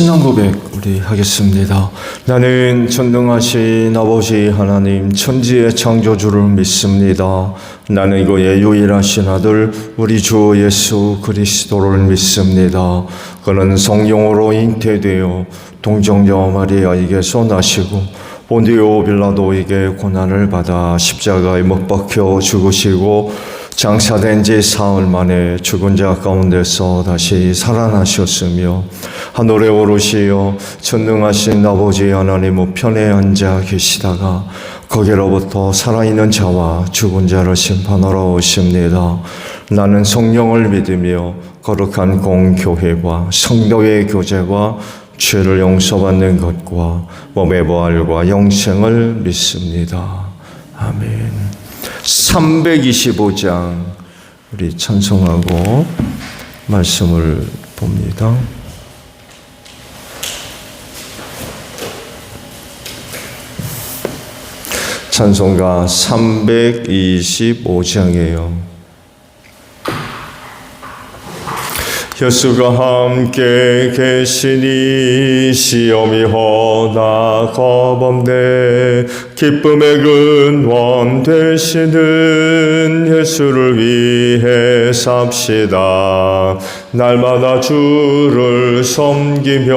신앙 고백 우리 하겠습니다. 나는 전능하신 아버지 하나님 천지의 창조주를 믿습니다. 나는 그의 유일하신 아들 우리 주 예수 그리스도를 믿습니다. 그는 성령으로 잉태되어 동정녀 마리아에게서 나시고 본디오 빌라도에게 고난을 받아 십자가에 못 박혀 죽으시고 장사된 지 사흘 만에 죽은 자 가운데서 다시 살아나셨으며 하늘에 오르시어 전능하신 아버지 하나님 우편에 앉아 계시다가 거기로부터 살아있는 자와 죽은 자를 심판하러 오십니다. 나는 성령을 믿으며 거룩한 공교회와 성도의 교제와 죄를 용서받는 것과 몸의 부활과 영생을 믿습니다. 아멘. 325장 우리 찬송하고 말씀을 봅니다. 찬송가 325장이에요. 예수가 함께 계시니 시험이 허나 겁없네. 기쁨의 근원 되시는 예수를 위해 삽시다. 날마다 주를 섬기며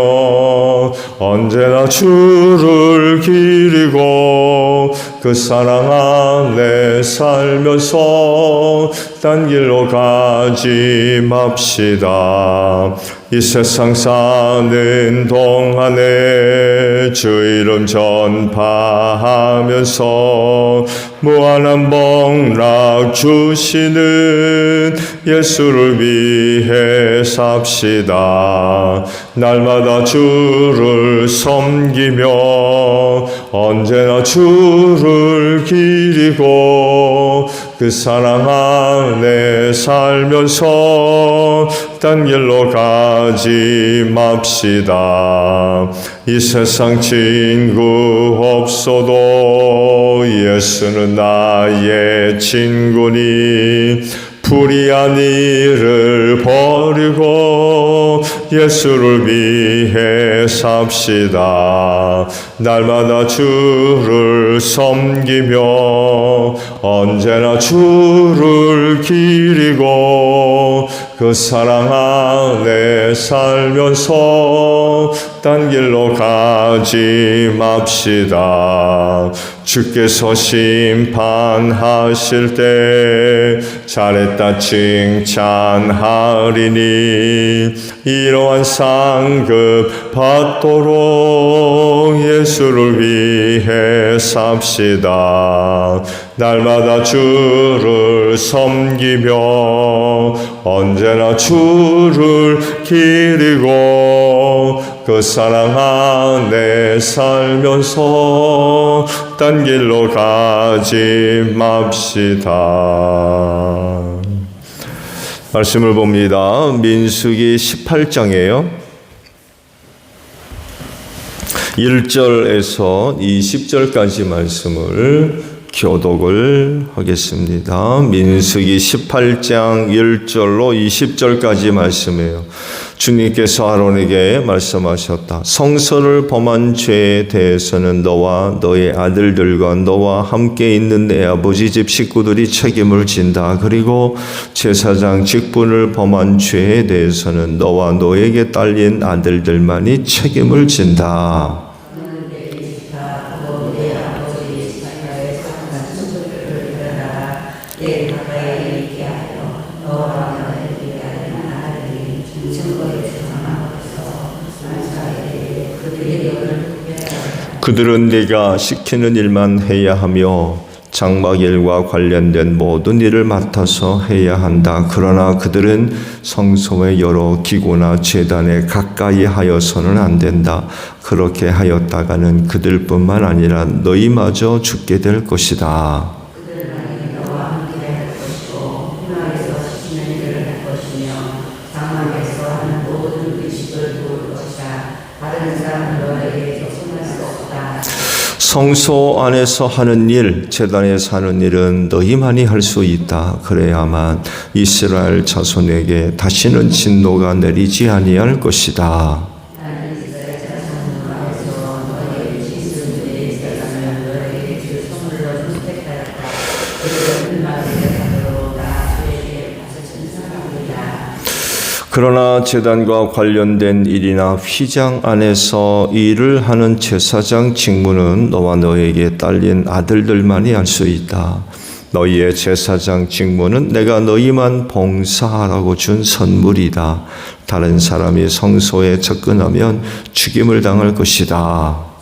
언제나 주를 기리고 그 사랑 안에 살면서 딴 길로 가지 맙시다. 이 세상 사는 동안에 주 이름 전파하면서 무한한 복락 주시는 예수를 위해 삽시다. 날마다 주를 섬기며 언제나 주를 기리고 그 사랑 안에 살면서 딴 길로 가지 맙시다. 이 세상 친구 없어도 예수는 나의 친구니 불의한 일을 버리고 예수를 위해 삽시다. 날마다 주를 섬기며 언제나 주를 기리고 그 사랑 안에 살면서 딴 길로 가지 맙시다. 주께서 심판하실 때 잘했다 칭찬하리니 이러한 상급 받도록 예수를 위해 삽시다. 날마다 주를 섬기며 언제나 주를 기리고 그 사랑 안에 살면서 딴 길로 가지 맙시다. 말씀을 봅니다. 민수기 18장이에요. 1절에서 20절까지 말씀을 교독을 하겠습니다. 민수기 18장 1절로 20절까지 말씀이에요. 주님께서 아론에게 말씀하셨다. 성소를 범한 죄에 대해서는 너와 너의 아들들과 너와 함께 있는 내 아버지 집 식구들이 책임을 진다. 그리고 제사장 직분을 범한 죄에 대해서는 너와 너에게 딸린 아들들만이 책임을 진다. 그들은 네가 시키는 일만 해야 하며 장막일과 관련된 모든 일을 맡아서 해야 한다. 그러나 그들은 성소의 여러 기구나 제단에 가까이 하여서는 안 된다. 그렇게 하였다가는 그들뿐만 아니라 너희마저 죽게 될 것이다. 성소 안에서 하는 일, 제단에서 하는 일은 너희만이 할 수 있다. 그래야만 이스라엘 자손에게 다시는 진노가 내리지 아니할 것이다. 그러나 제단과 관련된 일이나 휘장 안에서 일을 하는 제사장 직무는 너와 너에게 딸린 아들들만이 할 수 있다. 너희의 제사장 직무는 내가 너희만 봉사하라고 준 선물이다. 다른 사람이 성소에 접근하면 죽임을 당할 것이다.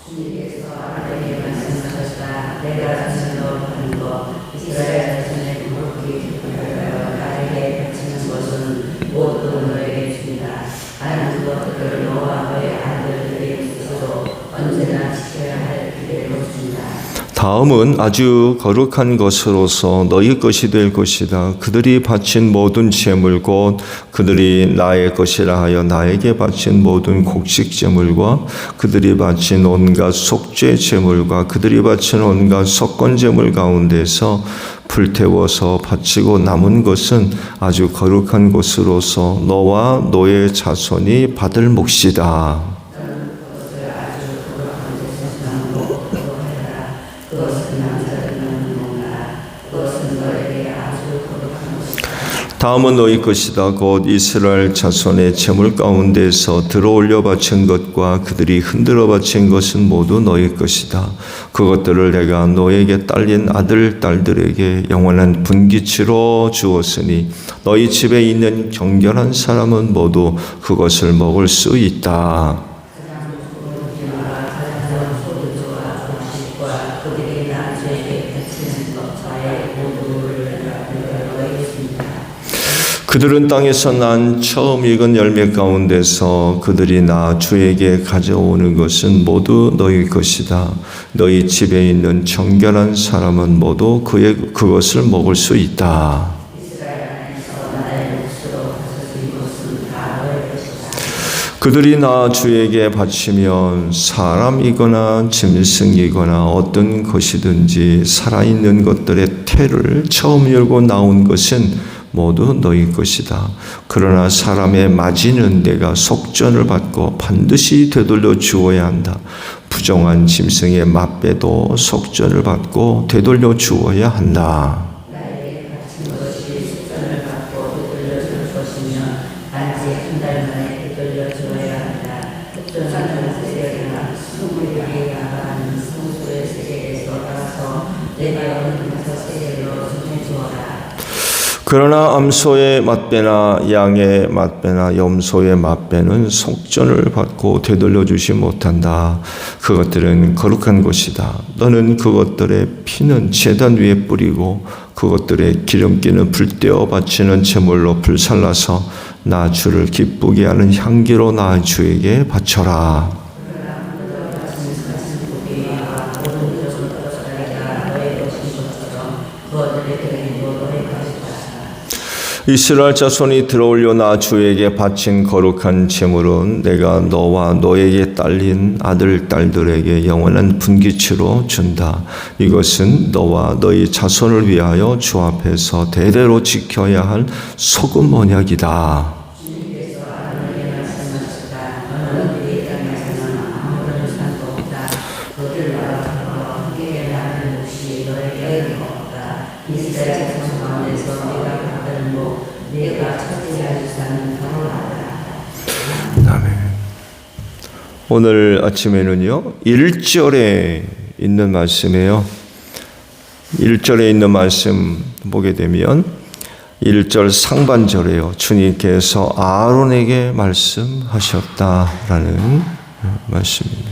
다음은 아주 거룩한 것으로서 너희 것이 될 것이다. 그들이 바친 모든 제물 곧 그들이 나의 것이라 하여 나에게 바친 모든 곡식 제물과 그들이 바친 온갖 속죄 제물과 그들이 바친 온갖 석권 제물 가운데서 불태워서 바치고 남은 것은 아주 거룩한 것으로서 너와 너의 자손이 받을 몫이다. 다음은 너희 것이다. 곧 이스라엘 자손의 제물 가운데서 들어올려 바친 것과 그들이 흔들어 바친 것은 모두 너희 것이다. 그것들을 내가 너에게 딸린 아들 딸들에게 영원한 분기치로 주었으니 너희 집에 있는 경건한 사람은 모두 그것을 먹을 수 있다. 그들은 땅에서 난 처음 익은 열매 가운데서 그들이 나 주에게 가져오는 것은 모두 너희 것이다. 너희 집에 있는 정결한 사람은 모두 그것을 먹을 수 있다. 그들이 나 주에게 바치면 사람이거나 짐승이거나 어떤 것이든지 살아있는 것들의 태를 처음 열고 나온 것은 모두 너희 것이다. 그러나 사람의 마지는 내가 속전을 받고 반드시 되돌려 주어야 한다. 부정한 짐승의 맛배도 속전을 받고 되돌려 주어야 한다. 그러나 암소의 맛배나 양의 맛배나 염소의 맛배는 속전을 받고 되돌려 주지 못한다. 그것들은 거룩한 것이다. 너는 그것들의 피는 제단 위에 뿌리고 그것들의 기름기는 불때어 바치는 제물로 불살라서 나 주를 기쁘게 하는 향기로 나 주에게 바쳐라. 이스라엘 자손이 들어올려 나 주에게 바친 거룩한 제물은 내가 너와 너에게 딸린 아들 딸들에게 영원한 분기치로 준다. 이것은 너와 너희 자손을 위하여 주 앞에서 대대로 지켜야 할 소금 언약이다. 오늘 아침에는요 1절에 있는 말씀이에요. 1절에 있는 말씀 보게 되면 1절 상반절에요. 주님께서 아론에게 말씀하셨다라는 말씀입니다.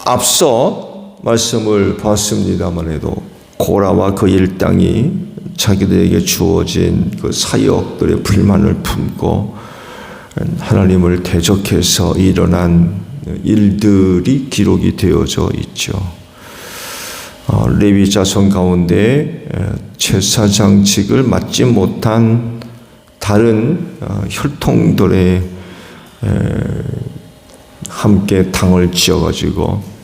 앞서 말씀을 봤습니다만 해도 고라와 그 일당이 자기들에게 주어진 그 사역들의 불만을 품고 하나님을 대적해서 일어난 일들이 기록이 되어져 있죠. 레위 자손 가운데 제사장직을 맡지 못한 다른 혈통들의 함께 당을 지어가지고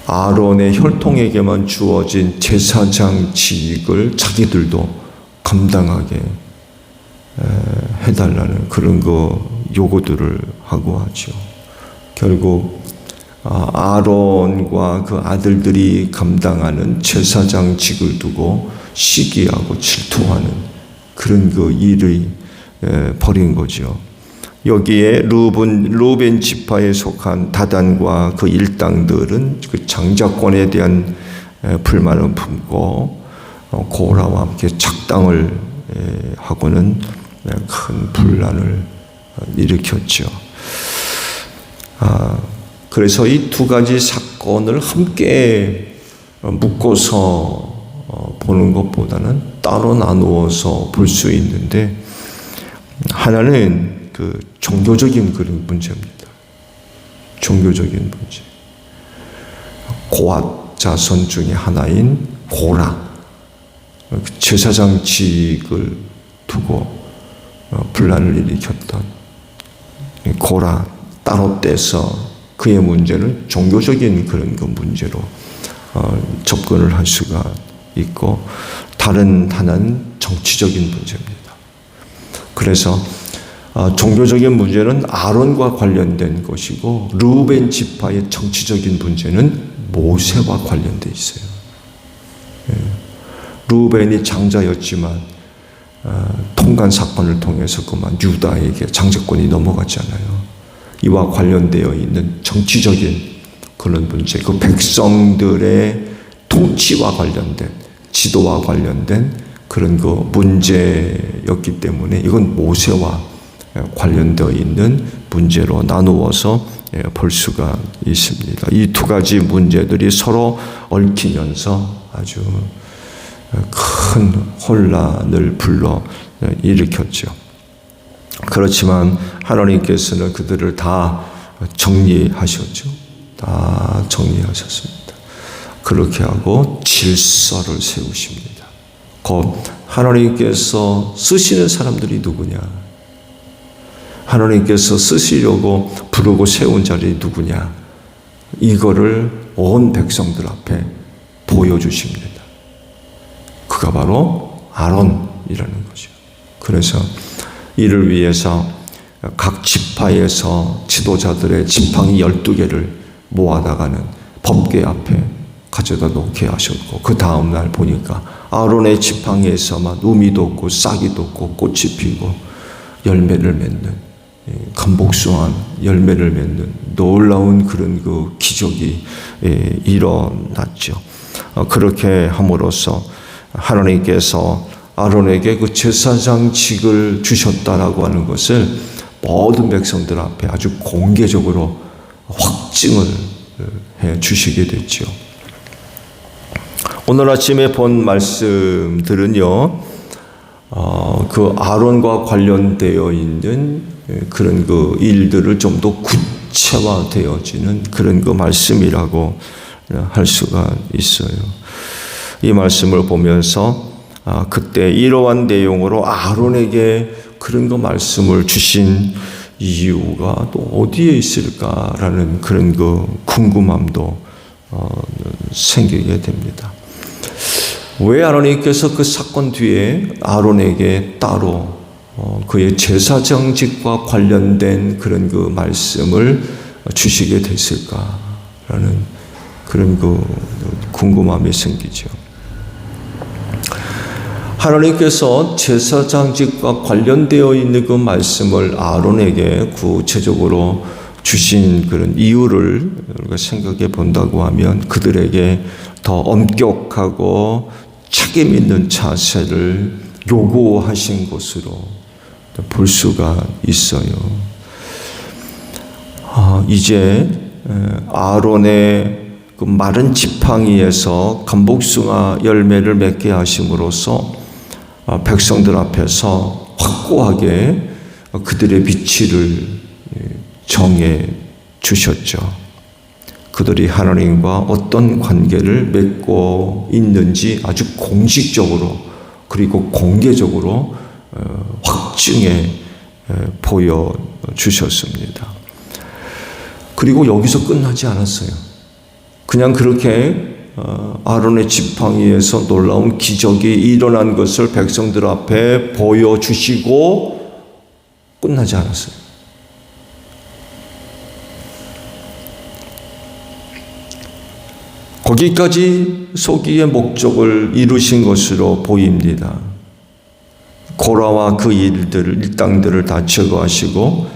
아론의 혈통에게만 주어진 제사장 직을 자기들도 감당하게 해달라는 그런 거 요구들을 하고 하죠. 결국 아론과 그 아들들이 감당하는 제사장직을 두고 시기하고 질투하는 그런 그 일을 벌인 거죠. 여기에 루벤 지파에 속한 다단과 그 일당들은 그 장자권에 대한 불만을 품고 고라와 함께 착당을 하고는 큰 분란을 일으켰죠. 그래서 이 두 가지 사건을 함께 묶어서 보는 것보다는 따로 나누어서 볼 수 있는데, 하나는 그 종교적인 그런 문제입니다. 종교적인 문제. 고앗 자손 중에 하나인 고라, 제사장직을 두고 분란을 일으켰던 고라 따로 떼서 그의 문제는 종교적인 그런 그 문제로 접근을 할 수가 있고, 다른 하나는 정치적인 문제입니다. 그래서 종교적인 문제는 아론과 관련된 것이고, 르우벤 지파의 정치적인 문제는 모세와 관련돼 있어요. 르우벤이 장자였지만 통관 사건을 통해서 그만 유다에게 장자권이 넘어갔잖아요. 이와 관련되어 있는 정치적인 그런 문제, 그 백성들의 통치와 관련된, 지도와 관련된 그런 그 문제였기 때문에 이건 모세와 관련되어 있는 문제로 나누어서 볼 수가 있습니다. 이 두 가지 문제들이 서로 얽히면서 아주 큰 혼란을 불러 일으켰죠. 그렇지만 하나님께서는 그들을 다 정리하셨죠. 다 정리하셨습니다. 그렇게 하고 질서를 세우십니다. 곧 하나님께서 쓰시는 사람들이 누구냐? 하나님께서 쓰시려고 부르고 세운 자들이 누구냐? 이거를 온 백성들 앞에 보여주십니다. 그가 바로 아론이라는 거죠. 그래서 이를 위해서 각 지파에서 지도자들의 지팡이 12개를 모아다가는 법궤 앞에 가져다 놓게 하셨고, 그 다음날 보니까 아론의 지팡이에서만 우미 돋고 싹이 돋고 꽃이 피고 열매를 맺는, 감복숭아한 열매를 맺는 놀라운 그런 그 기적이 일어났죠. 그렇게 함으로써 하나님께서 아론에게 그 제사장직을 주셨다라고 하는 것을 모든 백성들 앞에 아주 공개적으로 확증을 해 주시게 됐죠. 오늘 아침에 본 말씀들은요, 그 아론과 관련되어 있는 그런 그 일들을 좀 더 구체화되어지는 그런 그 말씀이라고 할 수가 있어요. 이 말씀을 보면서 그때 이러한 내용으로 아론에게 그런 거 말씀을 주신 이유가 또 어디에 있을까라는 그런 그 궁금함도 생기게 됩니다. 왜 하나님께서 그 사건 뒤에 아론에게 따로 그의 제사장직과 관련된 그런 그 말씀을 주시게 됐을까라는 그런 그 궁금함이 생기죠. 하나님께서 제사장직과 관련되어 있는 그 말씀을 아론에게 구체적으로 주신 그런 이유를 우리가 생각해 본다고 하면, 그들에게 더 엄격하고 책임 있는 자세를 요구하신 것으로 볼 수가 있어요. 이제 아론의 그 마른 지팡이에서 감복숭아 열매를 맺게 하심으로써 백성들 앞에서 확고하게 그들의 위치를 정해 주셨죠. 그들이 하나님과 어떤 관계를 맺고 있는지 아주 공식적으로 그리고 공개적으로 확증해 보여주셨습니다. 그리고 여기서 끝나지 않았어요. 그냥 그렇게 아론의 지팡이에서 놀라운 기적이 일어난 것을 백성들 앞에 보여주시고 끝나지 않았어요. 거기까지 소기의 목적을 이루신 것으로 보입니다. 고라와 그 일당들을 다 제거하시고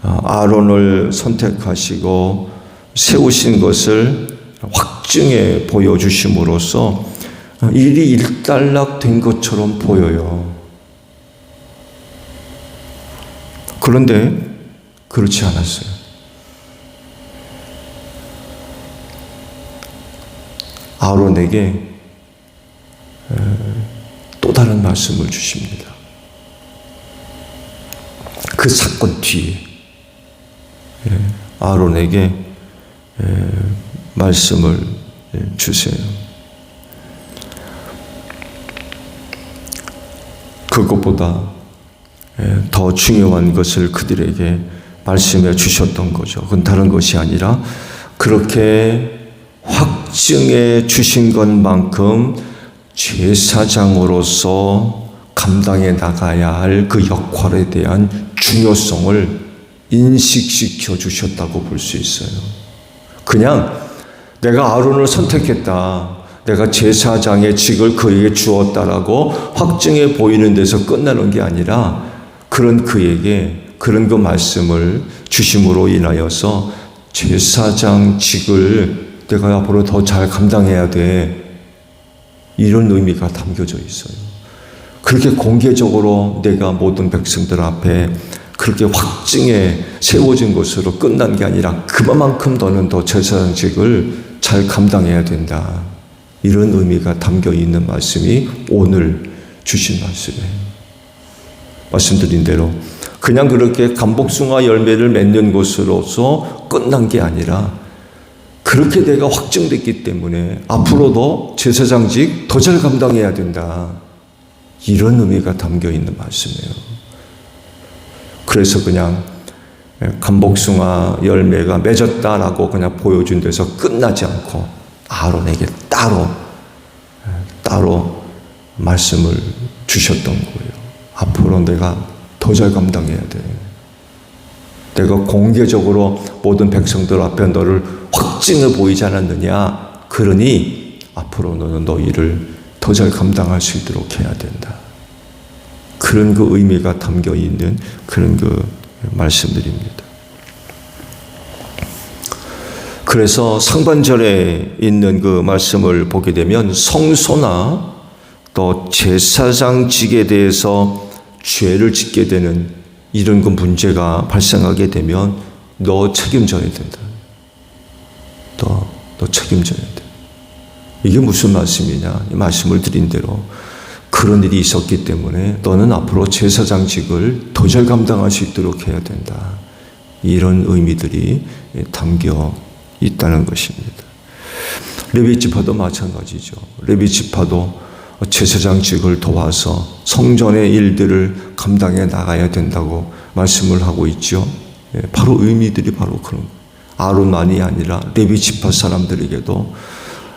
아론을 선택하시고 세우신 것을 확증해 보여주심으로써 일이 일단락된 것처럼 보여요. 그런데 그렇지 않았어요. 아론에게 또 다른 말씀을 주십니다. 그 사건 뒤에 아론에게 말씀을 주세요. 그것보다 더 중요한 것을 그들에게 말씀해 주셨던 거죠. 그건 다른 것이 아니라 그렇게 확증해 주신 것만큼 제사장으로서 감당해 나가야 할 그 역할에 대한 중요성을 인식시켜 주셨다고 볼 수 있어요. 그냥 내가 아론을 선택했다, 내가 제사장의 직을 그에게 주었다라고 확증해 보이는 데서 끝나는 게 아니라 그런 그에게 그런 그 말씀을 주심으로 인하여서 제사장 직을 내가 앞으로 더 잘 감당해야 돼, 이런 의미가 담겨져 있어요. 그렇게 공개적으로 내가 모든 백성들 앞에 그렇게 확증해 세워진 것으로 끝난 게 아니라 그만큼 너는 더 제사장직을 잘 감당해야 된다, 이런 의미가 담겨 있는 말씀이 오늘 주신 말씀이에요. 말씀드린 대로 그냥 그렇게 감복숭아 열매를 맺는 것으로서 끝난 게 아니라 그렇게 내가 확증됐기 때문에 앞으로도 제사장직 더 잘 감당해야 된다, 이런 의미가 담겨 있는 말씀이에요. 그래서 그냥 감복숭아 열매가 맺었다라고 그냥 보여준 데서 끝나지 않고 아론에게 따로 말씀을 주셨던 거예요. 앞으로 내가 더 잘 감당해야 돼. 내가 공개적으로 모든 백성들 앞에 너를 확증해 보이지 않았느냐. 그러니 앞으로 너는 너 일을 더 잘 감당할 수 있도록 해야 된다. 그런 그 의미가 담겨 있는 그런 그 말씀들입니다. 그래서 상반절에 있는 그 말씀을 보게 되면 성소나 또 제사장직에 대해서 죄를 짓게 되는 이런 그 문제가 발생하게 되면 너 책임져야 된다. 너 책임져야 돼. 이게 무슨 말씀이냐? 이 말씀을 드린 대로 그런 일이 있었기 때문에 너는 앞으로 제사장직을 더 잘 감당할 수 있도록 해야 된다. 이런 의미들이 담겨 있다는 것입니다. 레위 지파도 마찬가지죠. 레위 지파도 제사장직을 도와서 성전의 일들을 감당해 나가야 된다고 말씀을 하고 있죠. 바로 의미들이 바로 그런 거예요. 아론만이 아니라 레위 지파 사람들에게도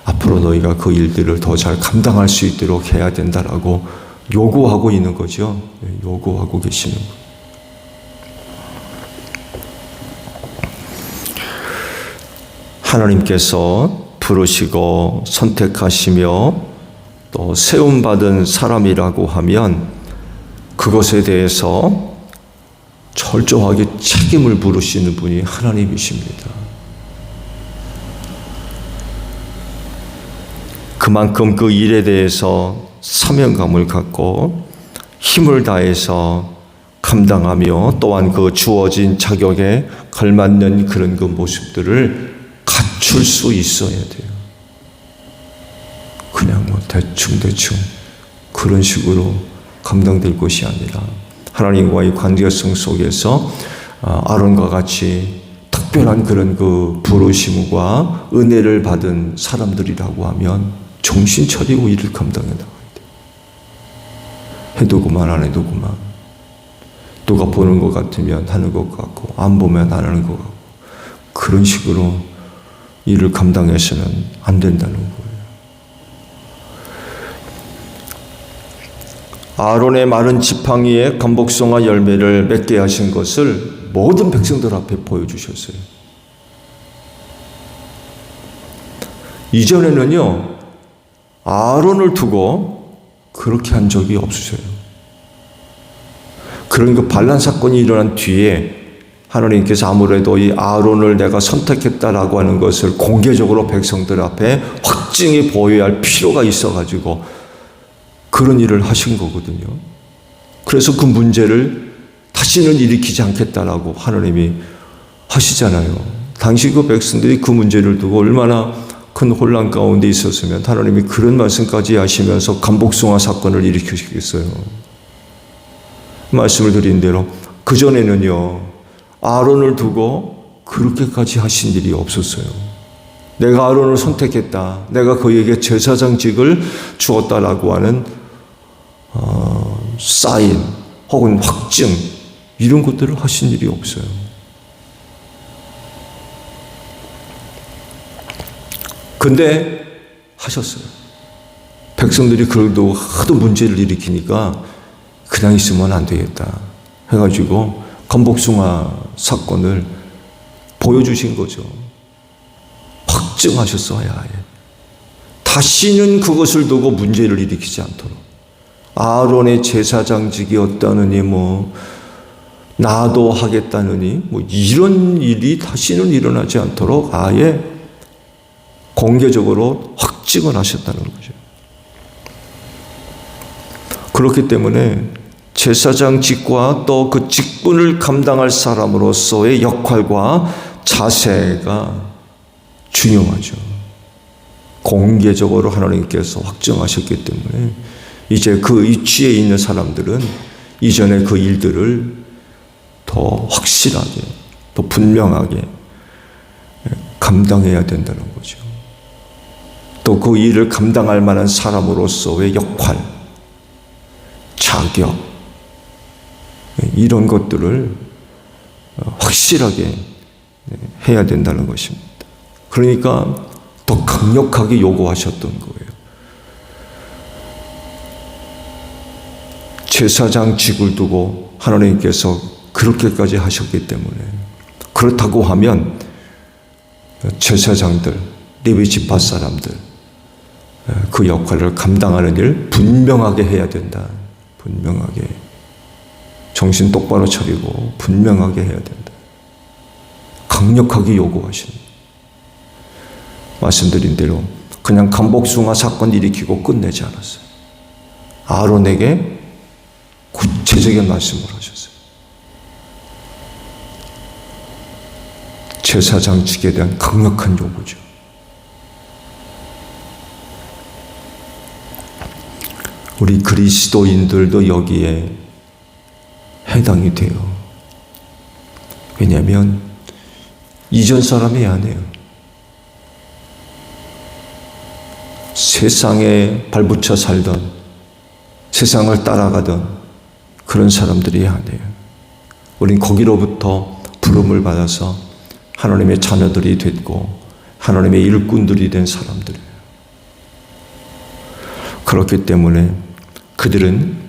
앞으로 너희가 그 일들을 더 잘 감당할 수 있도록 해야 된다라고 요구하고 있는 거죠. 요구하고 계시는 거예요. 하나님께서 부르시고 선택하시며 또 세움받은 사람이라고 하면 그것에 대해서 철저하게 책임을 물으시는 분이 하나님이십니다. 그만큼 그 일에 대해서 사명감을 갖고 힘을 다해서 감당하며 또한 그 주어진 자격에 걸맞는 그런 그 모습들을 갖출 수 있어야 돼요. 그냥 뭐 대충 그런 식으로 감당될 것이 아니라 하나님과의 관계성 속에서 아론과 같이 특별한 그런 그 부르심과 은혜를 받은 사람들이라고 하면 정신 차리고 일을 감당해 나가야 돼. 해도 그만 안 해도 그만. 누가 보는 것 같으면 하는 것 같고 안 보면 안 하는 것 같고 그런 식으로 일을 감당해서는 안 된다는 거예요. 아론의 마른 지팡이에 감복숭아 열매를 맺게 하신 것을 모든 백성들 앞에 보여주셨어요. 이전에는요, 아론을 두고 그렇게 한 적이 없으세요. 그러니까 반란 사건이 일어난 뒤에 하나님께서 아무래도 이 아론을 내가 선택했다라고 하는 것을 공개적으로 백성들 앞에 확증해 보여야 할 필요가 있어가지고 그런 일을 하신 거거든요. 그래서 그 문제를 다시는 일으키지 않겠다라고 하나님이 하시잖아요. 당시 그 백성들이 그 문제를 두고 얼마나 큰 혼란 가운데 있었으면 하나님이 그런 말씀까지 하시면서 간복숭아 사건을 일으키시겠어요. 말씀을 드린 대로 그전에는요, 아론을 두고 그렇게까지 하신 일이 없었어요. 내가 아론을 선택했다, 내가 그에게 제사장직을 주었다라고 하는 사인 혹은 확증, 이런 것들을 하신 일이 없어요. 근데 하셨어요. 백성들이 그걸 두고 하도 문제를 일으키니까 그냥 있으면 안 되겠다 해가지고 간복숭아 사건을 보여주신 거죠. 확증하셨어요. 아예. 다시는 그것을 두고 문제를 일으키지 않도록. 아론의 제사장직이었다느니 나도 하겠다느니 이런 일이 다시는 일어나지 않도록 아예 공개적으로 확증을 하셨다는 거죠. 그렇기 때문에 제사장직과 또 그 직분을 감당할 사람으로서의 역할과 자세가 중요하죠. 공개적으로 하나님께서 확정하셨기 때문에 이제 그 위치에 있는 사람들은 이전의 그 일들을 더 확실하게, 더 분명하게 감당해야 된다는 거죠. 또 그 일을 감당할 만한 사람으로서의 역할, 자격, 이런 것들을 확실하게 해야 된다는 것입니다. 그러니까 더 강력하게 요구하셨던 거예요. 제사장직을 두고 하나님께서 그렇게까지 하셨기 때문에, 그렇다고 하면 제사장들, 레위 지파 사람들 그 역할을 감당하는 일 분명하게 해야 된다. 분명하게 정신 똑바로 차리고 분명하게 해야 된다. 강력하게 요구하십니다. 말씀드린 대로 그냥 간복숭아 사건 일으키고 끝내지 않았어요. 아론에게 구체적인 말씀을 하셨어요. 제사장직에 대한 강력한 요구죠. 우리 그리스도인들도 여기에 해당이 돼요. 왜냐하면 이전 사람이 아니에요. 세상에 발붙여 살던, 세상을 따라가던 그런 사람들이 아니에요. 우린 거기로부터 부름을 받아서 하나님의 자녀들이 됐고 하나님의 일꾼들이 된 사람들이에요. 그렇기 때문에 그들은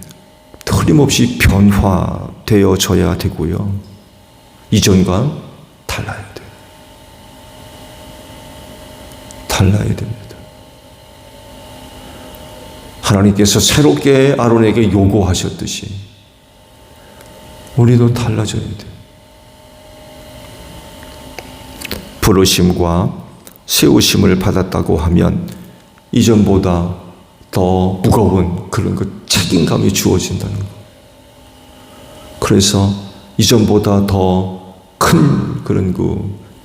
틀림없이 변화되어져야 되고요. 이전과 달라야 돼요. 달라야 됩니다. 하나님께서 새롭게 아론에게 요구하셨듯이 우리도 달라져야 돼요. 부르심과 세우심을 받았다고 하면 이전보다 더 무거운 그런 책임감이 주어진다는 것. 그래서 이전보다 더 큰 그런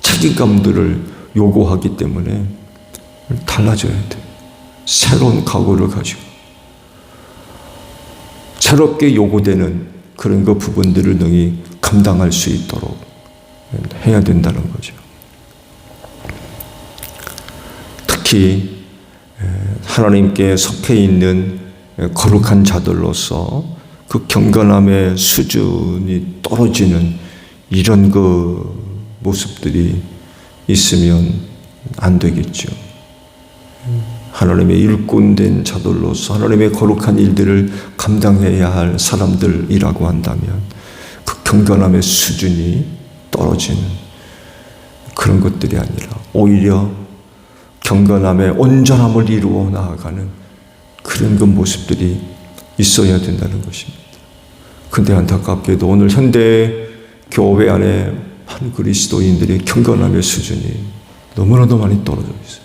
책임감들을 요구하기 때문에 달라져야 돼. 새로운 각오를 가지고 새롭게 요구되는 그런 부분들을 능히 감당할 수 있도록 해야 된다는 거죠. 특히 하나님께 속해 있는 거룩한 자들로서 그 경건함의 수준이 떨어지는 이런 모습들이 있으면 안 되겠죠. 하나님의 일꾼된 자들로서 하나님의 거룩한 일들을 감당해야 할 사람들이라고 한다면 그 경건함의 수준이 떨어지는 그런 것들이 아니라 오히려 경건함에 온전함을 이루어 나아가는 그런 그 모습들이 있어야 된다는 것입니다. 근데 안타깝게도 오늘 현대 교회 안에 많은 그리스도인들의 경건함의 수준이 너무나도 많이 떨어져 있어요.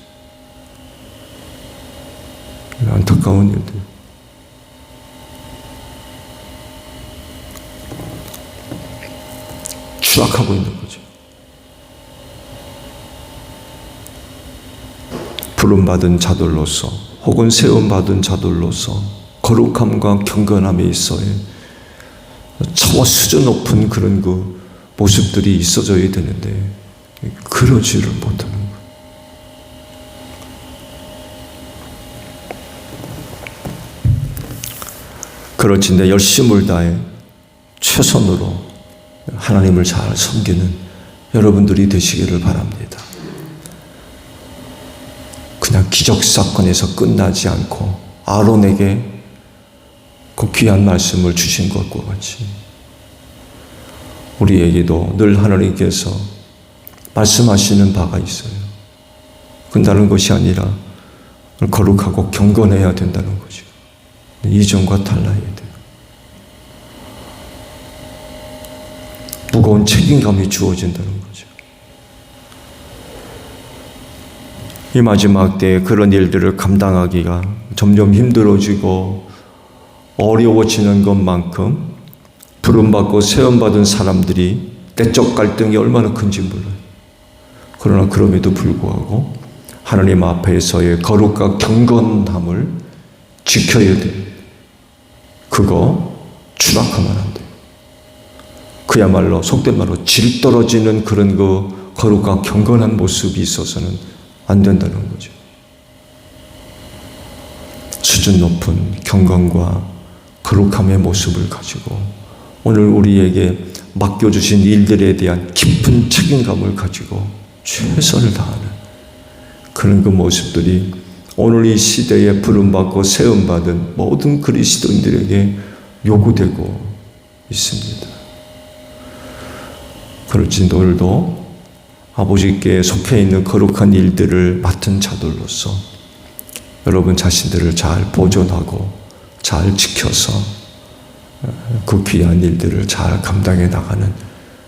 안타까운 일들. 추락하고 있는 거죠. 부름받은 자들로서 혹은 세움받은 자들로서 거룩함과 경건함에 있어야 차원 수준 높은 그런 그 모습들이 있어져야 되는데 그러지를 못하는 거예요. 그렇지 내 열심을 다해 최선으로 하나님을 잘 섬기는 여러분들이 되시기를 바랍니다. 그냥 기적사건에서 끝나지 않고 아론에게 그 귀한 말씀을 주신 것과 같이 우리에게도 늘 하나님께서 말씀하시는 바가 있어요. 끝나는 것이 아니라 거룩하고 경건해야 된다는 거죠. 이전과 달라야 돼요. 무거운 책임감이 주어진다는 거죠. 이 마지막 때에 그런 일들을 감당하기가 점점 힘들어지고 어려워지는 것만큼 부름받고 세움받은 사람들이 때적 갈등이 얼마나 큰지 몰라요. 그러나 그럼에도 불구하고 하나님 앞에서의 거룩과 경건함을 지켜야 돼요. 그거 추락하면 안 돼요. 그야말로 속된 말로 질 떨어지는 그런 그 거룩과 경건한 모습이 있어서는 안 된다는 거죠. 수준 높은 경건과 거룩함의 모습을 가지고 오늘 우리에게 맡겨주신 일들에 대한 깊은 책임감을 가지고 최선을 다하는 그런 그 모습들이 오늘 이 시대에 부름받고 세움받은 모든 그리스도인들에게 요구되고 있습니다. 그렇지 오늘도 아버지께 속해 있는 거룩한 일들을 맡은 자들로서 여러분 자신들을 잘 보존하고 잘 지켜서 그 귀한 일들을 잘 감당해 나가는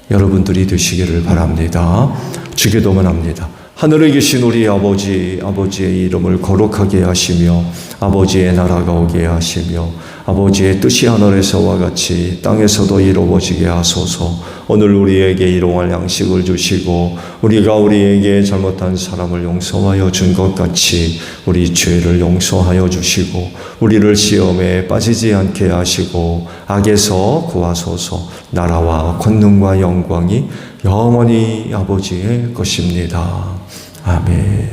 여러분들이 되시기를 바랍니다. 주기도만 합니다. 하늘에 계신 우리 아버지, 아버지의 이름을 거룩하게 하시며 아버지의 나라가 오게 하시며 아버지의 뜻이 하늘에서와 같이 땅에서도 이루어지게 하소서. 오늘 우리에게 일용할 양식을 주시고 우리가 우리에게 잘못한 사람을 용서하여 준 것 같이 우리 죄를 용서하여 주시고 우리를 시험에 빠지지 않게 하시고 악에서 구하소서. 나라와 권능과 영광이 영원히 아버지의 것입니다. 아멘.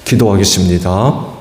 기도하겠습니다.